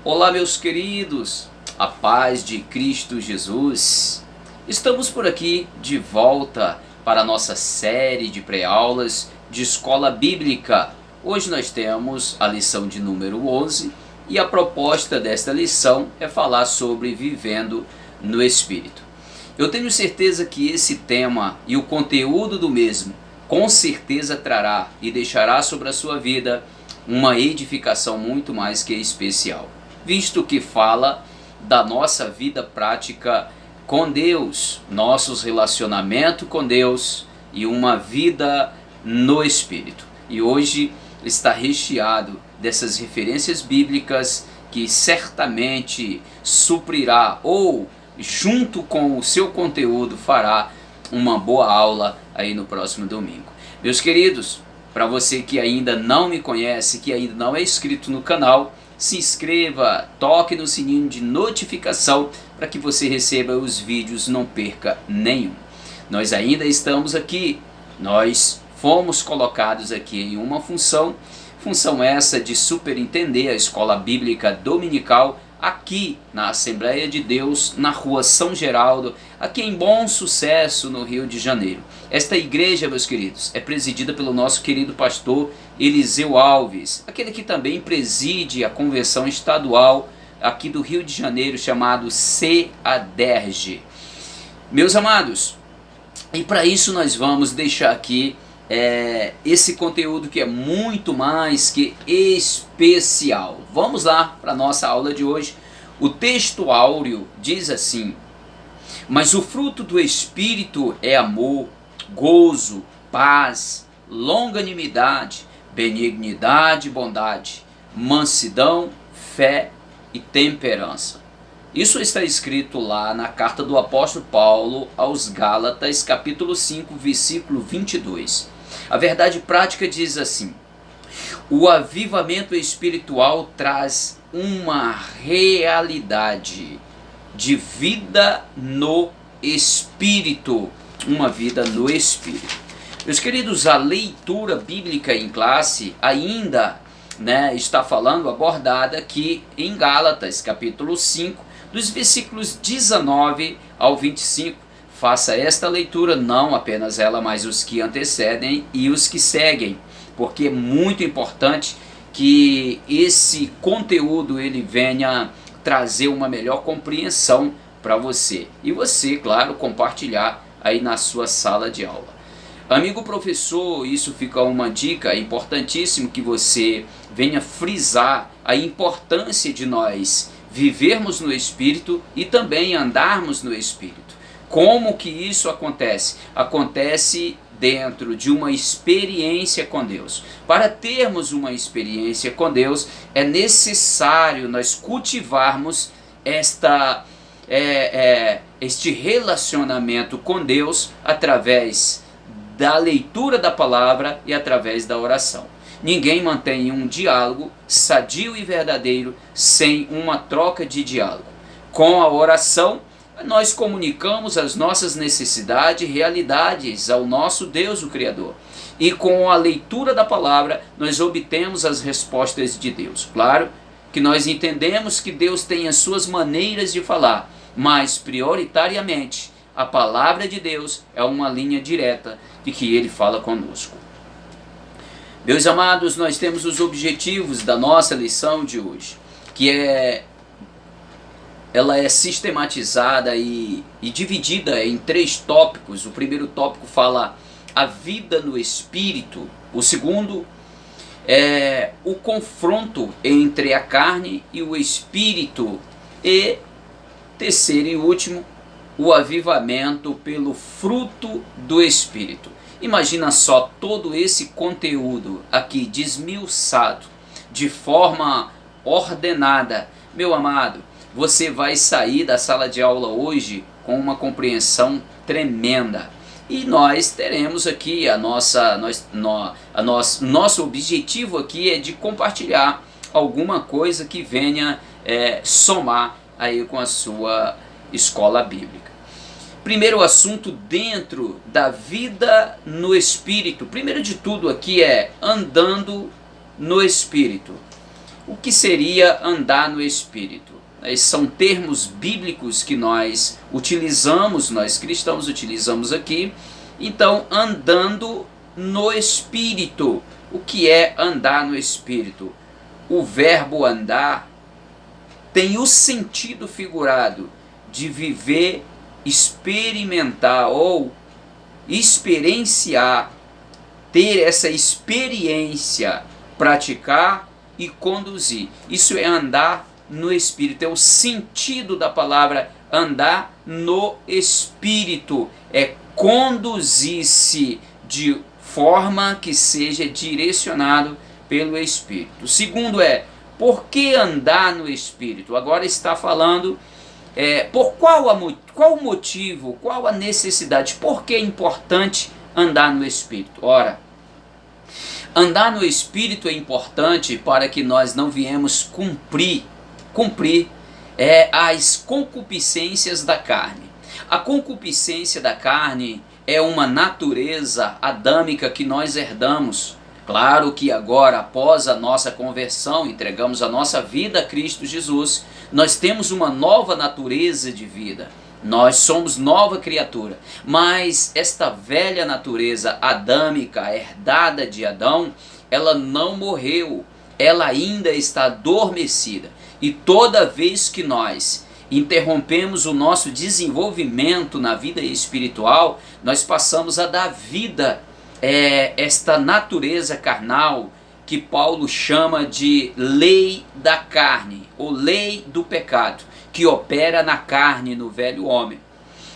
Olá, meus queridos, a paz de Cristo Jesus. Estamos por aqui de volta para a nossa série de pré-aulas de escola bíblica. Hoje nós temos a lição de número 11 e a proposta desta lição é falar sobre vivendo no Espírito. Eu tenho certeza que esse tema e o conteúdo do mesmo com certeza trará e deixará sobre a sua vida uma edificação muito mais que especial, visto que fala da nossa vida prática com Deus, nossos relacionamentos com Deus e uma vida no Espírito. E hoje está recheado dessas referências bíblicas que certamente suprirá ou junto com o seu conteúdo fará uma boa aula aí no próximo domingo. Meus queridos, para você que ainda não me conhece, que ainda não é inscrito no canal, se inscreva, toque no sininho de notificação para que você receba os vídeos, não perca nenhum. Nós ainda estamos aqui, nós fomos colocados aqui em uma função essa de superintender a escola bíblica dominical aqui na Assembleia de Deus, na rua São Geraldo, aqui em Bom Sucesso, no Rio de Janeiro. Esta igreja, meus queridos, é presidida pelo nosso querido pastor Eliseu Alves, aquele que também preside a convenção estadual aqui do Rio de Janeiro, chamado CEADERJ. Meus amados, e para isso nós vamos deixar aqui esse conteúdo que é muito mais que especial. Vamos lá para a nossa aula de hoje. O texto áureo diz assim: mas o fruto do Espírito é amor, gozo, paz, longanimidade, benignidade, bondade, mansidão, fé e temperança. Isso está escrito lá na carta do apóstolo Paulo aos Gálatas, capítulo 5, versículo 22. A verdade prática diz assim: o avivamento espiritual traz uma realidade de vida no Espírito, uma vida no Espírito. Meus queridos, a leitura bíblica em classe ainda está abordada aqui em Gálatas, capítulo 5, dos versículos 19 ao 25. Faça esta leitura, não apenas ela, mas os que antecedem e os que seguem, porque é muito importante que esse conteúdo ele venha trazer uma melhor compreensão para você. E você, claro, compartilhar aí na sua sala de aula. Amigo professor, isso fica uma dica, é importantíssimo que você venha frisar a importância de nós vivermos no Espírito e também andarmos no Espírito. Como que isso acontece? Acontece dentro de uma experiência com Deus. Para termos uma experiência com Deus, é necessário nós cultivarmos este relacionamento com Deus através da leitura da palavra e através da oração. Ninguém mantém um diálogo sadio e verdadeiro sem uma troca de diálogo. Com a oração, nós comunicamos as nossas necessidades e realidades ao nosso Deus, o Criador. E com a leitura da palavra, nós obtemos as respostas de Deus. Claro que nós entendemos que Deus tem as suas maneiras de falar, mas prioritariamente a palavra de Deus é uma linha direta de que Ele fala conosco. Meus amados, nós temos os objetivos da nossa lição de hoje, que ela é sistematizada e dividida em 3 tópicos. O primeiro tópico fala a vida no Espírito. O segundo é o confronto entre a carne e o Espírito. E terceiro e último, o avivamento pelo fruto do Espírito. Imagina só todo esse conteúdo aqui desmiuçado, de forma ordenada. Meu amado, você vai sair da sala de aula hoje com uma compreensão tremenda. E nós teremos aqui nosso objetivo aqui é de compartilhar alguma coisa que venha somar aí com a sua escola bíblica. Primeiro assunto dentro da vida no Espírito. Primeiro de tudo aqui é andando no Espírito. o que seria andar no Espírito? Esses são termos bíblicos que nós utilizamos, nós cristãos utilizamos aqui. Então, andando no Espírito. O que é andar no Espírito? O verbo andar tem o sentido figurado de viver, experimentar ou experienciar, ter essa experiência, praticar e conduzir. Isso é andar no Espírito, é o sentido da palavra andar no Espírito, é conduzir-se de forma que seja direcionado pelo Espírito. O segundo é, por que andar no Espírito? Agora está falando por qual o motivo, qual a necessidade, por que é importante andar no Espírito? Ora, andar no Espírito é importante para que nós não viemos cumprir as concupiscências da carne. A concupiscência da carne é uma natureza adâmica que nós herdamos. Claro que agora, após a nossa conversão, entregamos a nossa vida a Cristo Jesus, nós temos uma nova natureza de vida. Nós somos nova criatura. Mas esta velha natureza adâmica, herdada de Adão, ela não morreu. Ela ainda está adormecida. E toda vez que nós interrompemos o nosso desenvolvimento na vida espiritual, nós passamos a dar vida esta natureza carnal que Paulo chama de lei da carne, ou lei do pecado, que opera na carne, no velho homem.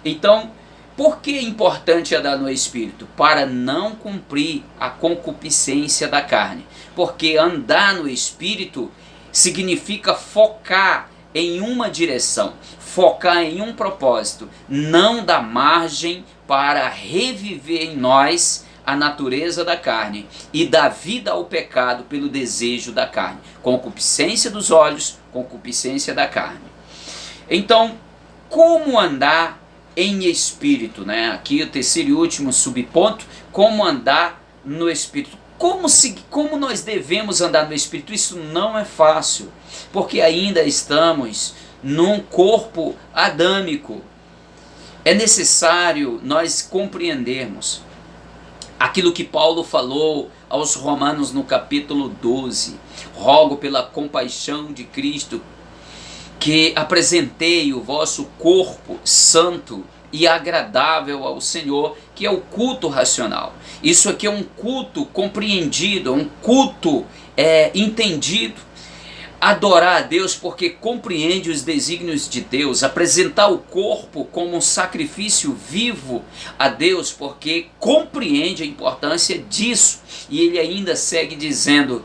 Então, por que é importante andar no Espírito? Para não cumprir a concupiscência da carne. Porque andar no Espírito significa focar em uma direção, focar em um propósito, não dar margem para reviver em nós a natureza da carne e dar vida ao pecado pelo desejo da carne. Concupiscência dos olhos, concupiscência da carne. Então, como andar em Espírito? Aqui o terceiro e último subponto, como andar no Espírito. Como nós devemos andar no Espírito? Isso não é fácil, porque ainda estamos num corpo adâmico. É necessário nós compreendermos aquilo que Paulo falou aos Romanos no capítulo 12. Rogo pela compaixão de Cristo que apresentei o vosso corpo santo e agradável ao Senhor, que é o culto racional. Isso aqui é um culto compreendido, um culto entendido. Adorar a Deus porque compreende os desígnios de Deus. Apresentar o corpo como um sacrifício vivo a Deus porque compreende a importância disso. E ele ainda segue dizendo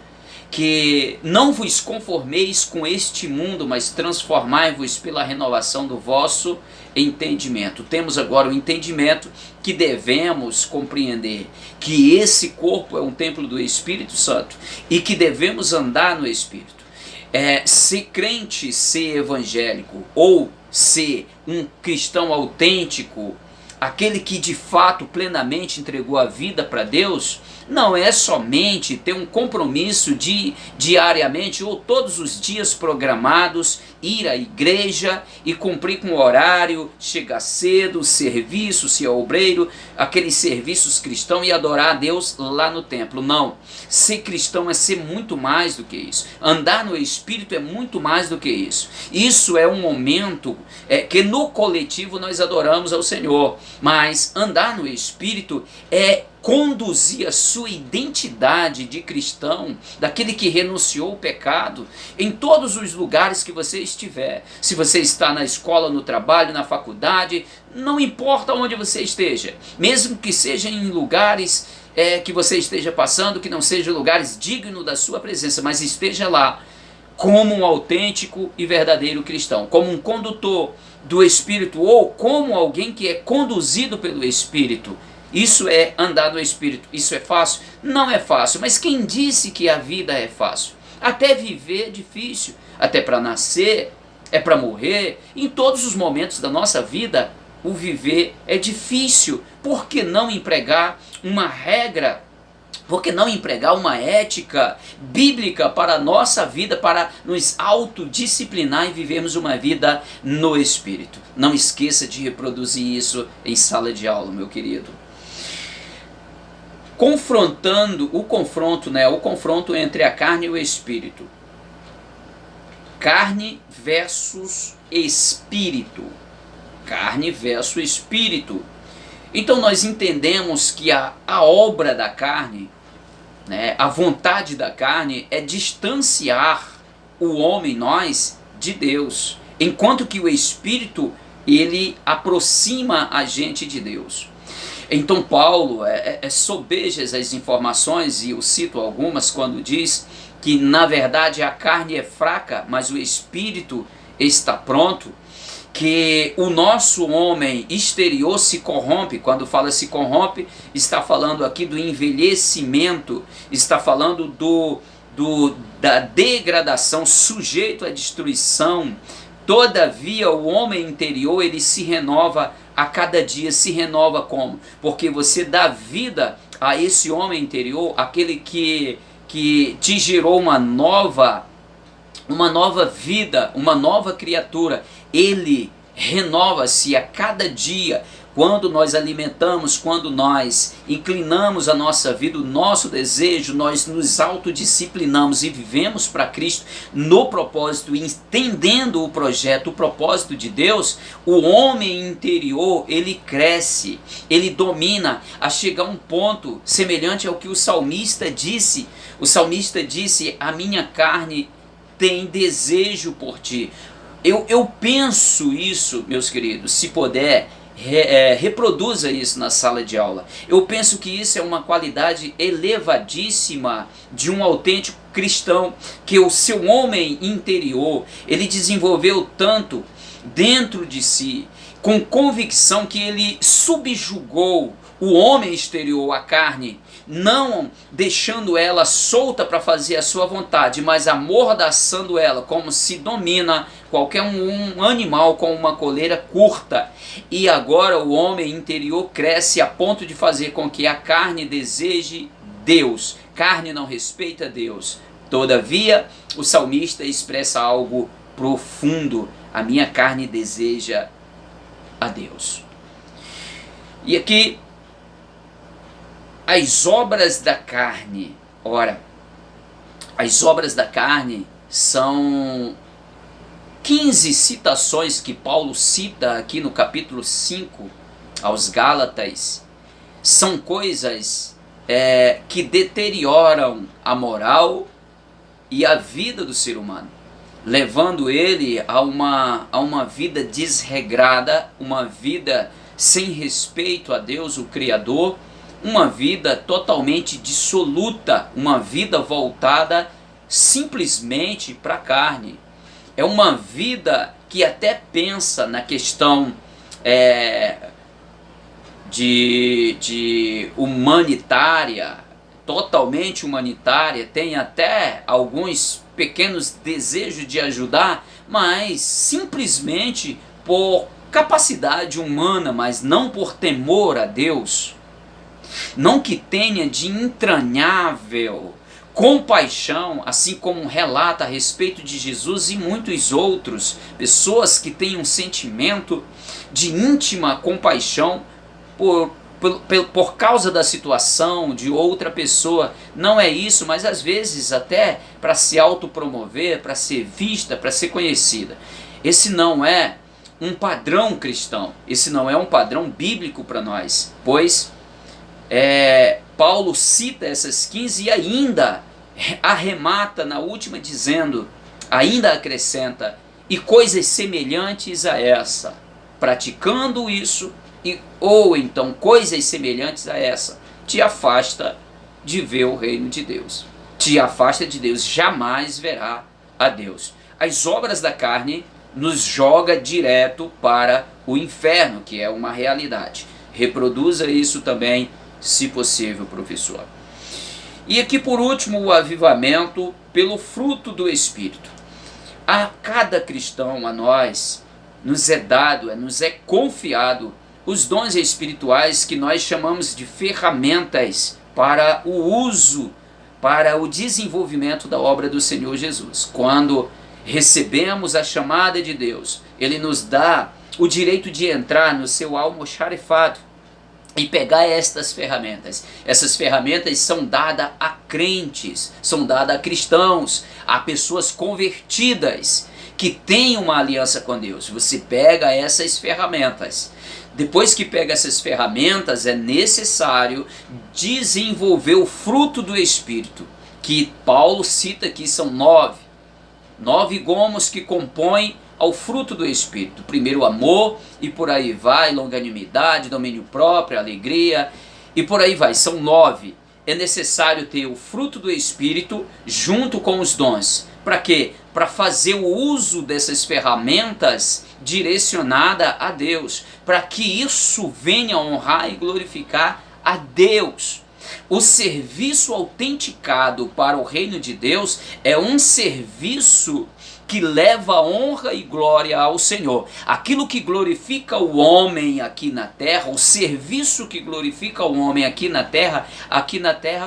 que não vos conformeis com este mundo, mas transformai-vos pela renovação do vosso entendimento. Temos agora o entendimento que devemos compreender que esse corpo é um templo do Espírito Santo e que devemos andar no Espírito. Ser crente, ser evangélico ou ser um cristão autêntico, aquele que de fato plenamente entregou a vida para Deus, não é somente ter um compromisso de diariamente ou todos os dias programados ir à igreja e cumprir com o horário, chegar cedo, serviço, ser obreiro, aqueles serviços cristãos e adorar a Deus lá no templo. Não, ser cristão é ser muito mais do que isso. Andar no Espírito é muito mais do que isso. Isso é um momento que no coletivo nós adoramos ao Senhor, mas andar no Espírito é conduzir a sua identidade de cristão, daquele que renunciou ao pecado, em todos os lugares que você estiver. Se você está na escola, no trabalho, na faculdade, não importa onde você esteja, mesmo que seja em lugares que você esteja passando, que não sejam lugares dignos da sua presença, mas esteja lá como um autêntico e verdadeiro cristão, como um condutor do Espírito ou como alguém que é conduzido pelo Espírito. Isso é andar no Espírito. Isso é fácil? Não é fácil. Mas quem disse que a vida é fácil? Até viver é difícil. Até para nascer, é para morrer. Em todos os momentos da nossa vida, o viver é difícil. Por que não empregar uma regra Por que não empregar uma ética bíblica para a nossa vida, para nos autodisciplinar e vivermos uma vida no Espírito? Não esqueça de reproduzir isso em sala de aula, meu querido. O confronto entre a carne e o Espírito. Carne versus Espírito. Carne versus Espírito. Então nós entendemos que a obra da carne, né, a vontade da carne é distanciar o homem, nós, de Deus, enquanto que o Espírito, ele aproxima a gente de Deus. Então Paulo sobejas as informações, e eu cito algumas, quando diz que na verdade a carne é fraca, mas o Espírito está pronto, que o nosso homem exterior se corrompe. Quando fala se corrompe, está falando aqui do envelhecimento, está falando da degradação, sujeito à destruição. Todavia o homem interior, ele se renova a cada dia. Se renova como? Porque você dá vida a esse homem interior, aquele que te gerou uma nova vida, uma nova criatura. Ele renova-se a cada dia. Quando nós alimentamos, quando nós inclinamos a nossa vida, o nosso desejo, nós nos autodisciplinamos e vivemos para Cristo no propósito, entendendo o projeto, o propósito de Deus, o homem interior, ele cresce, ele domina, a chegar a um ponto semelhante ao que o salmista disse. O salmista disse: a minha carne tem desejo por ti. Eu penso isso, meus queridos, se puder, reproduza isso na sala de aula. Eu penso que isso é uma qualidade elevadíssima de um autêntico cristão, que o seu homem interior, ele desenvolveu tanto dentro de si, com convicção, que ele subjugou o homem exterior, a carne, não deixando ela solta para fazer a sua vontade, mas amordaçando ela, como se domina qualquer um animal com uma coleira curta. E agora o homem interior cresce a ponto de fazer com que a carne deseje Deus. Carne não respeita Deus. Todavia, o salmista expressa algo profundo: a minha carne deseja a Deus. E aqui, as obras da carne. Ora, as obras da carne são 15 citações que Paulo cita aqui no capítulo 5 aos Gálatas. São coisas que deterioram a moral e a vida do ser humano, levando ele a uma vida desregrada, uma vida sem respeito a Deus, o Criador, uma vida totalmente dissoluta, uma vida voltada simplesmente para a carne. É uma vida que até pensa na questão de humanitária, totalmente humanitária, tem até alguns pequenos desejos de ajudar, mas simplesmente por capacidade humana, mas não por temor a Deus. Não que tenha de entranhável compaixão, assim como relata a respeito de Jesus e muitos outros, pessoas que têm um sentimento de íntima compaixão por causa da situação de outra pessoa. Não é isso, mas às vezes até para se autopromover, para ser vista, para ser conhecida. Esse não é um padrão cristão, esse não é um padrão bíblico para nós, pois Paulo cita essas 15 e ainda arremata na última dizendo, ainda acrescenta: e coisas semelhantes a essa, praticando isso, ou então coisas semelhantes a essa, te afasta de ver o reino de Deus. Te afasta de Deus, jamais verá a Deus. As obras da carne nos joga direto para o inferno, que é uma realidade. Reproduza isso também, se possível, professor. E aqui por último, o avivamento pelo fruto do Espírito. A cada cristão, a nós, nos é dado, nos é confiado os dons espirituais que nós chamamos de ferramentas para o uso, para o desenvolvimento da obra do Senhor Jesus. Quando recebemos a chamada de Deus, Ele nos dá o direito de entrar no seu almoxarifado e pegar estas ferramentas. Essas ferramentas são dadas a crentes, são dadas a cristãos, a pessoas convertidas, que têm uma aliança com Deus. Você pega essas ferramentas. Depois que pega essas ferramentas, é necessário desenvolver o fruto do Espírito, que Paulo cita aqui, são 9 gomos que compõem ao fruto do Espírito. Primeiro o amor, e por aí vai, longanimidade, domínio próprio, alegria, e por aí vai, são 9. É necessário ter o fruto do Espírito junto com os dons. Para quê? Para fazer o uso dessas ferramentas direcionada a Deus, para que isso venha honrar e glorificar a Deus. O serviço autenticado para o reino de Deus é um serviço que leva honra e glória ao Senhor. Aquilo que glorifica o homem aqui na terra, o serviço que glorifica o homem aqui na terra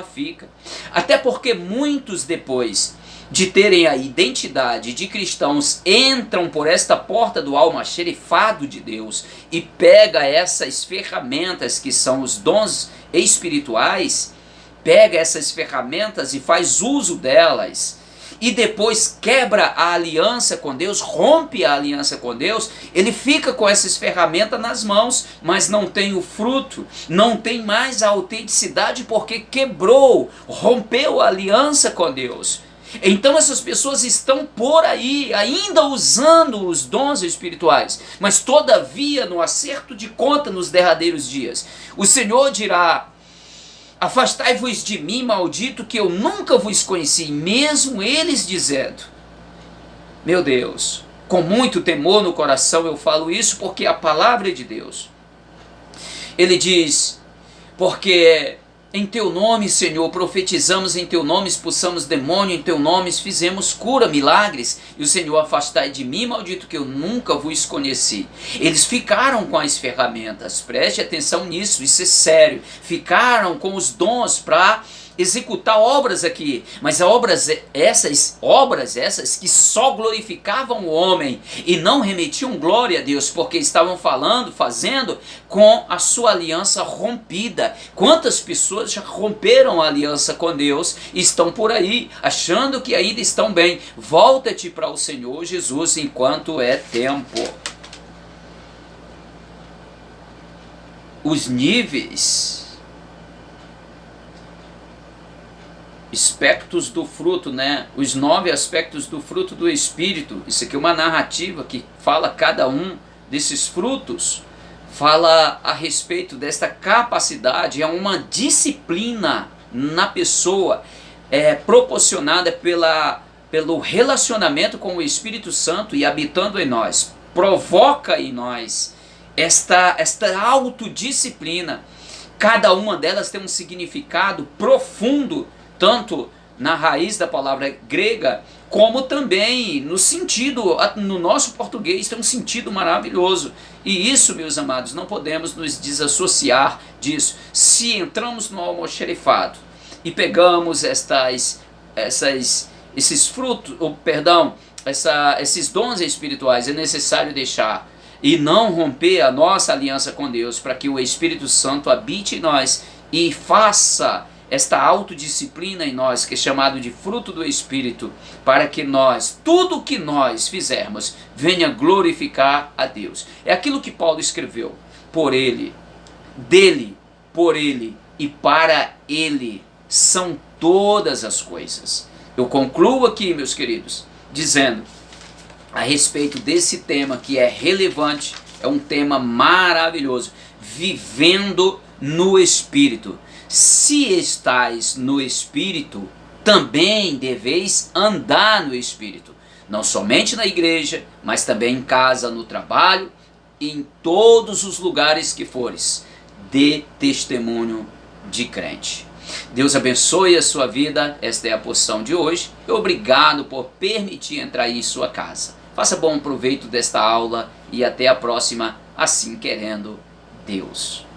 fica. Até porque muitos, depois de terem a identidade de cristãos, entram por esta porta do almoxarifado de Deus e pega essas ferramentas que são os dons espirituais, pega essas ferramentas e faz uso delas, e depois quebra a aliança com Deus, rompe a aliança com Deus. Ele fica com essas ferramentas nas mãos, mas não tem o fruto, não tem mais a autenticidade, porque quebrou, rompeu a aliança com Deus. Então essas pessoas estão por aí, ainda usando os dons espirituais, mas todavia, no acerto de conta nos derradeiros dias, o Senhor dirá: afastai-vos de mim, maldito, que eu nunca vos conheci. Mesmo eles dizendo, meu Deus, com muito temor no coração eu falo isso, porque a palavra é de Deus. Ele diz: porque em teu nome, Senhor, profetizamos, em teu nome expulsamos demônio, em teu nome fizemos cura, milagres, e o Senhor: afastai de mim, maldito, que eu nunca vos conheci. Eles ficaram com as ferramentas, preste atenção nisso, isso é sério, ficaram com os dons para executar obras aqui, mas obras essas que só glorificavam o homem e não remetiam glória a Deus, porque estavam fazendo com a sua aliança rompida. Quantas pessoas já romperam a aliança com Deus e estão por aí achando que ainda estão bem? Volta-te para o Senhor Jesus enquanto é tempo. Os níveis, aspectos do fruto, né? Os 9 aspectos do fruto do Espírito. Isso aqui é uma narrativa que fala cada um desses frutos, fala a respeito desta capacidade. É uma disciplina na pessoa, proporcionada pelo relacionamento com o Espírito Santo e habitando em nós. Provoca em nós esta autodisciplina. Cada uma delas tem um significado profundo, tanto na raiz da palavra grega, como também no sentido, no nosso português tem um sentido maravilhoso. E isso, meus amados, não podemos nos desassociar disso. Se entramos no almoxarifado e pegamos esses frutos, esses dons espirituais, é necessário deixar e não romper a nossa aliança com Deus, para que o Espírito Santo habite em nós e faça esta autodisciplina em nós, que é chamado de fruto do Espírito, para que nós, tudo que nós fizermos, venha glorificar a Deus. É aquilo que Paulo escreveu: por Ele, dele, por Ele e para Ele são todas as coisas. Eu concluo aqui, meus queridos, dizendo a respeito desse tema que é relevante, é um tema maravilhoso: vivendo no Espírito. Se estais no Espírito, também deveis andar no Espírito. Não somente na igreja, mas também em casa, no trabalho, em todos os lugares que fores. Dê testemunho de crente. Deus abençoe a sua vida. Esta é a porção de hoje. Obrigado por permitir entrar em sua casa. Faça bom proveito desta aula e até a próxima, assim querendo Deus.